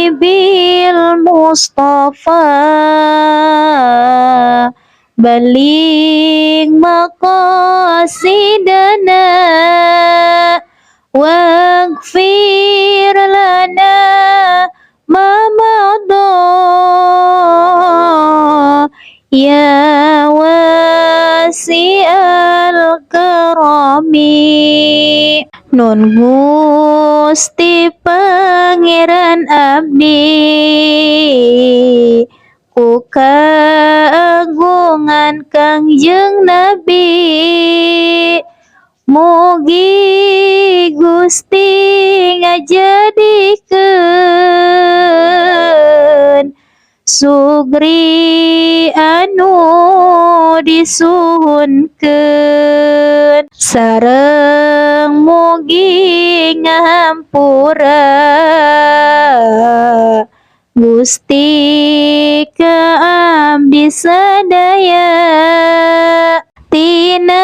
Habibil Mustafa Baligh maqasidana waghfir lana ma madha ya wasi'al karami. Nun Gusti Pangeran abdi ku kagungan Kangjeng Nabi, mugi Gusti ngajadikeun sugri anu disuhunkeun, sareng mugi ngahampura Gusti ka abdi sadaya tina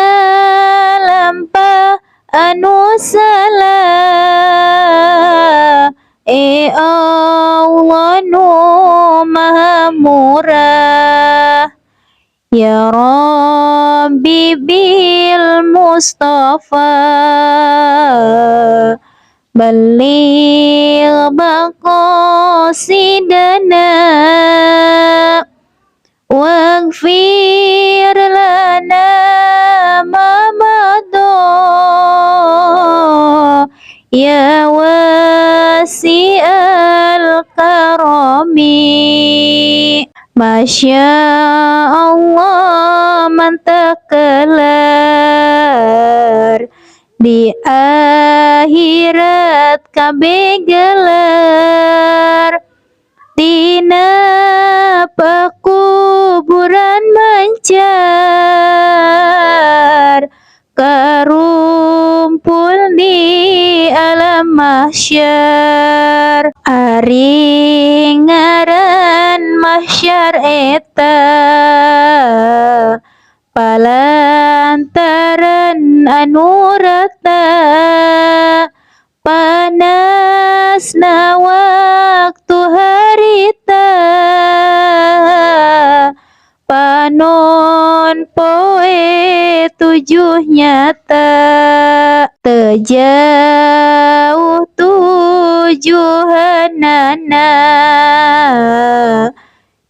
lampah anu salah. Allah nu maha murah, ya Rabbi bil Mustafa baligh maqasidana waghfir lana ma madha ya wasi'al karami. Masya Allah mantap kelar di akhirat kabeh gelar tina pakuburan mancar karumpul di alam mahsyar. Ari ngaran mahsyar eta palantaran anu rata panasna waktu harita panon poe tujuh nyata tejauh tujuhanana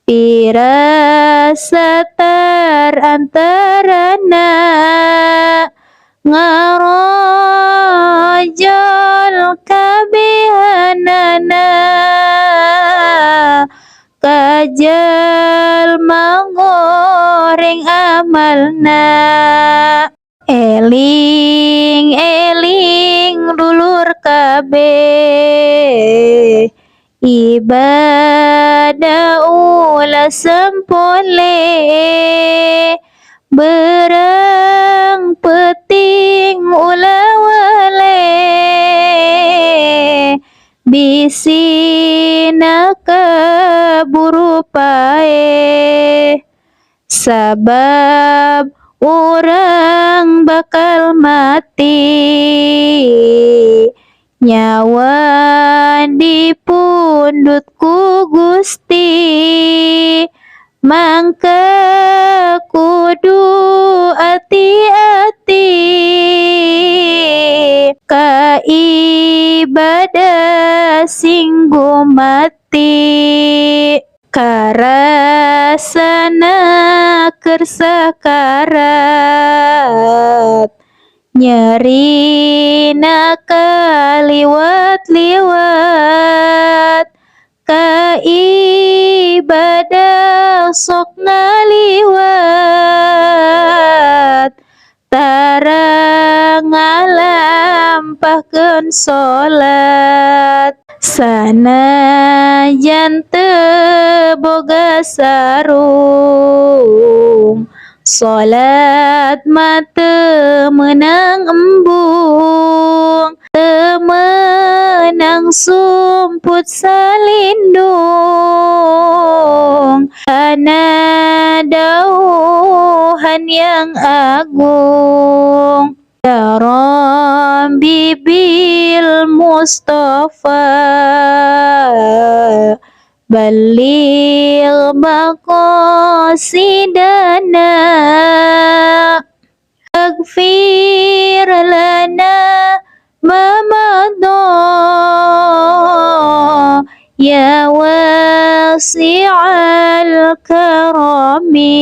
pirasatar antarana ngarojol kabihanana kajal mangoreng amalna. Eling eling dulur kabeh ibadah ulah sempole berang peting ulah wale bisina kaburu pae sabab orang bakal mati nyawa dipundhut ku Gusti mangka kudu ati-ati ka ibadah sing gumati karasana keur sakarat nyerina kaliwat-liwat ka ibadah sok ngaliwat tara ngalampahkeun salat sanajan teu boga sarung salat mah teu meunang embung teu meunang sumput salindung kana dauhan yang agung. Ya Rabbi habibil Mustafa balligh maqasidana aghfir lana ma madha ya wasi'al karami